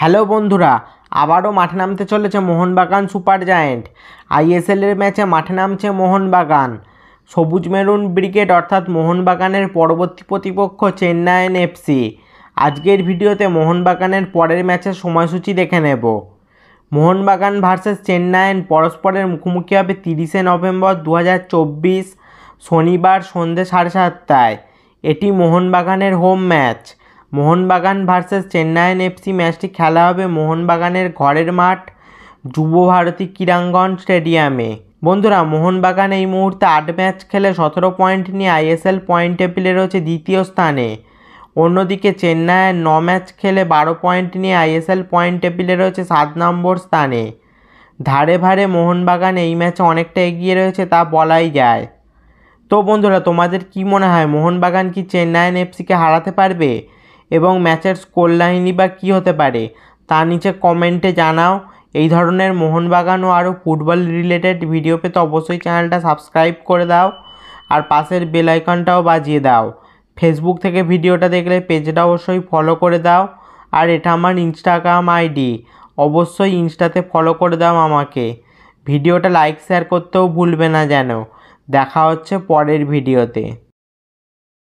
Hello বন্ধুরা, আবারও মাঠে নামতে চলেছে মোহনবাগান সুপার জায়েন্ট। আইএসএলের ম্যাচে মাঠে নামছে মোহনবাগান। সবুজ মেরুন ব্রিগেড অর্থাৎ মোহনবাগানের পরবর্তী প্রতিপক্ষ চেন্নাইন এফসি। আজকের ভিডিওতে মোহনবাগানের পরের ম্যাচের সময়সূচি দেখে নেব। মোহনবাগান ভার্সেস চেন্নাইন পরস্পরের মুখোমুখি হবে 30শে নভেম্বর 2024 শনিবার সন্ধ্যে 7:30টায়। এটি মোহনবাগানের home match. Mohun Bagan versus Chennaiyin FC ম্যাচটি খেলা হবে মোহনবাগানের ঘরের মাঠ যুব ভারতী ক্রীড়াঙ্গন স্টেডিয়ামে। বন্ধুরা, মোহনবাগান এই মুহূর্তে 8 ম্যাচ খেলে 17 পয়েন্ট নিয়ে আইএসএল পয়েন্ট টেবিলে রয়েছে দ্বিতীয় স্থানে। অন্যদিকে চেন্নাইয়ের 9 ম্যাচ খেলে 12 পয়েন্ট নিয়ে আইএসএল পয়েন্ট টেবিলে রয়েছে 7 নম্বর স্থানে। ধারে ভারে মোহনবাগান এই ম্যাচে অনেকটা এগিয়ে রয়েছে তা বলাই যায়। তো বন্ধুরা, তোমাদের কি মনে হয় মোহনবাগান কি চেন্নাইন এফসিকে হারাতে পারবে এবং ম্যাচের স্কোর লাইনই বা কী হতে পারে তা নিচে কমেন্টে জানাও। এই ধরনের মোহনবাগান ও আরও ফুটবল রিলেটেড ভিডিও পেতে অবশ্যই চ্যানেলটা সাবস্ক্রাইব করে দাও আর পাশের বেল আইকনটাও বাজিয়ে দাও। ফেসবুক থেকে ভিডিওটা দেখলে পেজটা অবশ্যই ফলো করে দাও। আর এটা আমার ইনস্টাগ্রাম আইডি, অবশ্যই ইনস্টাতে ফলো করে দাও আমাকে। ভিডিওটা লাইক শেয়ার করতেও ভুলবে না যেন। দেখা হচ্ছে পরের ভিডিওতে।